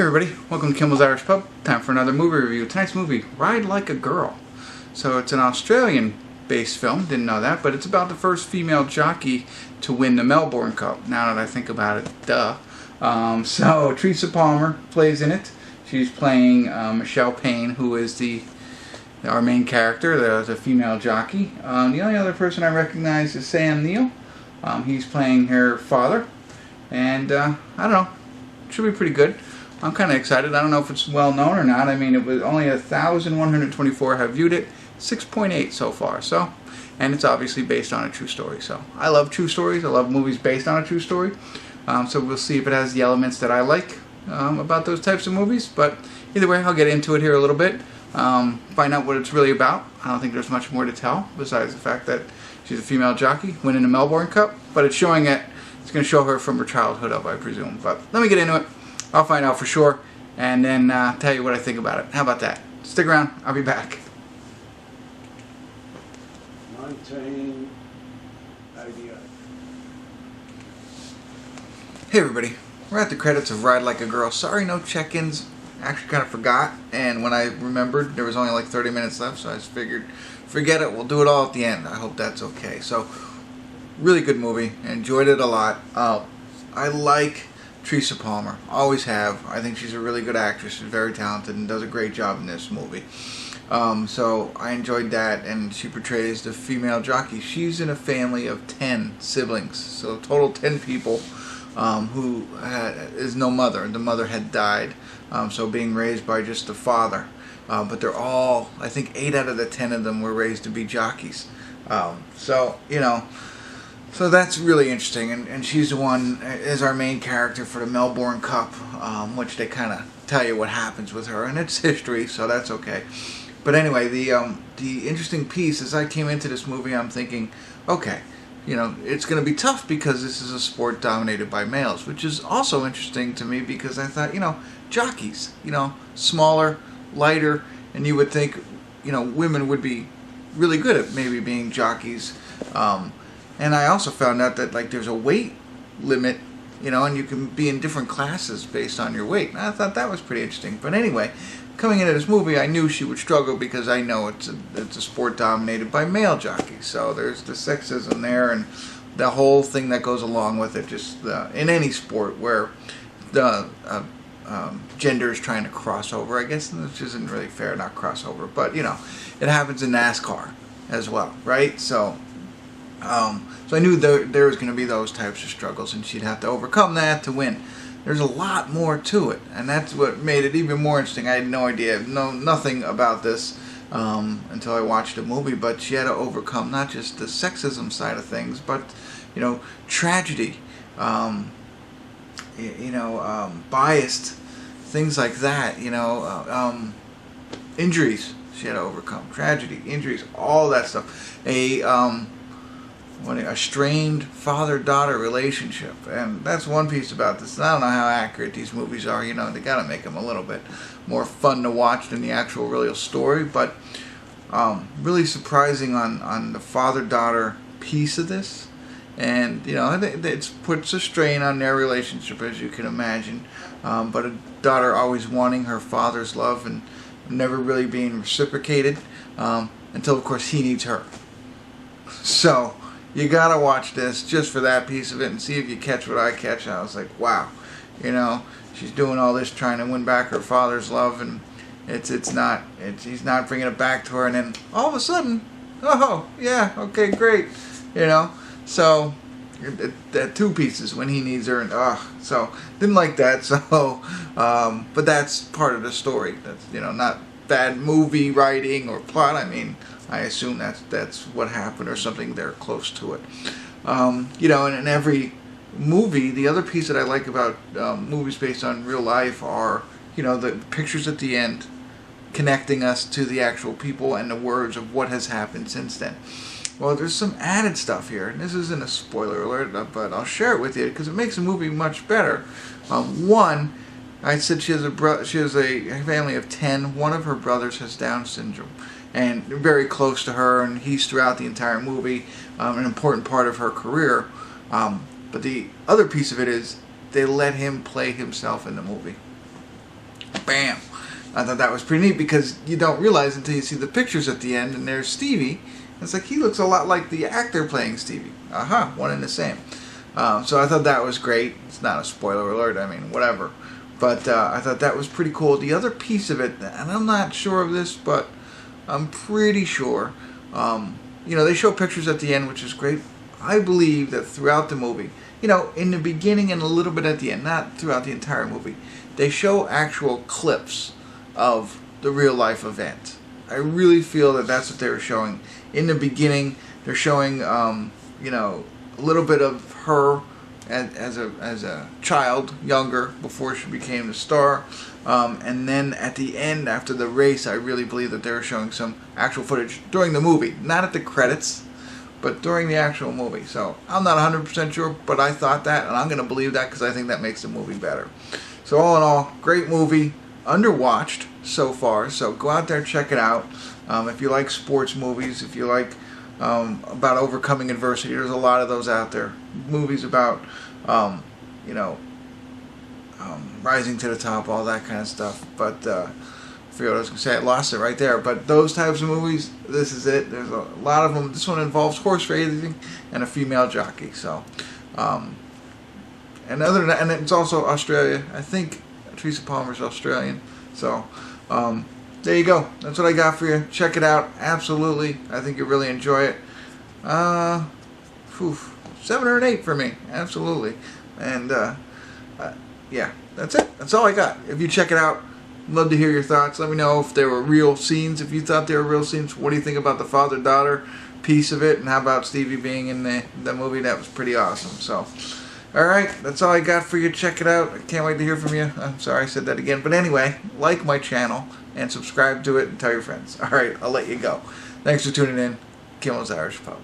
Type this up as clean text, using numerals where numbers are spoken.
everybody, welcome to Kimmel's Irish Pub. Time for another movie review. Tonight's movie, Ride Like a Girl. So it's an Australian-based film, didn't know that, but it's about the first female jockey to win the Melbourne Cup. Now that I think about it, duh. So Teresa Palmer plays in it. She's playing Michelle Payne, who is our main character, the female jockey. The only other person I recognize is Sam Neill. He's playing her father. And I don't know, it should be pretty good. I'm kind of excited. I don't know if it's well known or not. I mean, it was only 1,124 have viewed it, 6.8 so far. So, and it's obviously based on a true story. So I love true stories. I love movies based on a true story. So we'll see if it has the elements that I like about those types of movies. But either way, I'll get into it here a little bit. Find out what it's really about. I don't think there's much more to tell besides the fact that she's a female jockey winning the Melbourne Cup. But it's showing it. It's going to show her from her childhood up, I presume. But let me get into it. I'll find out for sure, and then tell you what I think about it. How about that? Stick around. I'll be back. 1988. Hey everybody. We're at the credits of Ride Like a Girl. Sorry, no check-ins. Actually kind of forgot, and when I remembered, there was only like 30 minutes left, so I just figured, forget it, we'll do it all at the end. I hope that's okay. So, really good movie. Enjoyed it a lot. I like Teresa Palmer. Always have. I think she's a really good actress. She's very talented and does a great job in this movie. So I enjoyed that, and she portrays the female jockey. She's in a family of 10 siblings, so total 10 people who is no mother. The mother had died, so being raised by just the father. But they're all, I think 8 out of the 10 of them were raised to be jockeys. So, you know, so that's really interesting, and she's the one, is our main character for the Melbourne Cup, which they kind of tell you what happens with her, and it's history, so that's okay. But anyway, the interesting piece, as I came into this movie, I'm thinking, okay, you know, it's going to be tough because this is a sport dominated by males, which is also interesting to me because I thought, you know, jockeys, you know, smaller, lighter, and you would think, you know, women would be really good at maybe being jockeys. And I also found out that, like, there's a weight limit, you know, and you can be in different classes based on your weight. And I thought that was pretty interesting. But anyway, coming into this movie, I knew she would struggle because I know it's a sport dominated by male jockeys. So there's the sexism there and the whole thing that goes along with it. Just in any sport where the gender is trying to cross over, I guess, which isn't really fair, not crossover. But, you know, it happens in NASCAR as well, right? So I knew there was going to be those types of struggles, and she'd have to overcome that to win. There's a lot more to it, and that's what made it even more interesting. I had no idea, nothing about this until I watched the movie, but she had to overcome not just the sexism side of things, but, you know, tragedy, biased, things like that, you know, injuries she had to overcome, tragedy, injuries, all that stuff. A strained father-daughter relationship, and that's one piece about this. And I don't know how accurate these movies are. You know, they got to make them a little bit more fun to watch than the actual real story. But really surprising on the father-daughter piece of this, and you know, it puts a strain on their relationship, as you can imagine. But a daughter always wanting her father's love and never really being reciprocated until, of course, he needs her. So you gotta watch this just for that piece of it and see if you catch what I catch. And I was like, wow, you know, she's doing all this trying to win back her father's love, and he's not bringing it back to her, and then all of a sudden, oh yeah, okay, great, you know. So that two pieces when he needs her, and so didn't like that. So, but that's part of the story. That's, you know, not bad movie writing or plot. I mean, I assume that's what happened or something there close to it. You know, and in every movie, the other piece that I like about movies based on real life are, you know, the pictures at the end connecting us to the actual people and the words of what has happened since then. Well, there's some added stuff here, and this isn't a spoiler alert, but I'll share it with you because it makes the movie much better. One, I said she has a family of 10. One of her brothers has Down syndrome, and very close to her, and he's throughout the entire movie, an important part of her career. But the other piece of it is they let him play himself in the movie. bam. I thought that was pretty neat because you don't realize until you see the pictures at the end, and there's Stevie. It's like he looks a lot like the actor playing Stevie. Aha, one and the same. So I thought that was great. It's not a spoiler alert, I mean, whatever. But I thought that was pretty cool. The other piece of it, and I'm not sure of this, but I'm pretty sure, you know, they show pictures at the end, which is great. I believe that throughout the movie, you know, in the beginning and a little bit at the end, not throughout the entire movie, they show actual clips of the real life event. I really feel that that's what they were showing. In the beginning, they're showing, you know, a little bit of her as a child, younger, before she became the star. And then at the end, after the race, I really believe that they were showing some actual footage during the movie. Not at the credits, but during the actual movie. So I'm not 100% sure, but I thought that, and I'm going to believe that because I think that makes the movie better. So all in all, great movie. Underwatched so far, so go out there and check it out. If you like sports movies, if you like about overcoming adversity, there's a lot of those out there. Movies about, you know, rising to the top, all that kind of stuff. But I forget what I was going to say. I lost it right there. But those types of movies, this is it. There's a lot of them. This one involves horse racing and a female jockey. So, and other than that, and it's also Australia. I think Teresa Palmer's Australian. So, there you go. That's what I got for you. Check it out. Absolutely. I think you'll really enjoy it. 7 or an 8 for me. Absolutely. And, yeah, that's it. That's all I got. If you check it out, I'd love to hear your thoughts. Let me know if there were real scenes. If you thought they were real scenes, what do you think about the father-daughter piece of it? And how about Stevie being in the movie? That was pretty awesome. So, alright, that's all I got for you. Check it out. I can't wait to hear from you. I'm sorry I said that again. But anyway, like my channel and subscribe to it and tell your friends. Alright, I'll let you go. Thanks for tuning in. Kimmel's Irish Pub.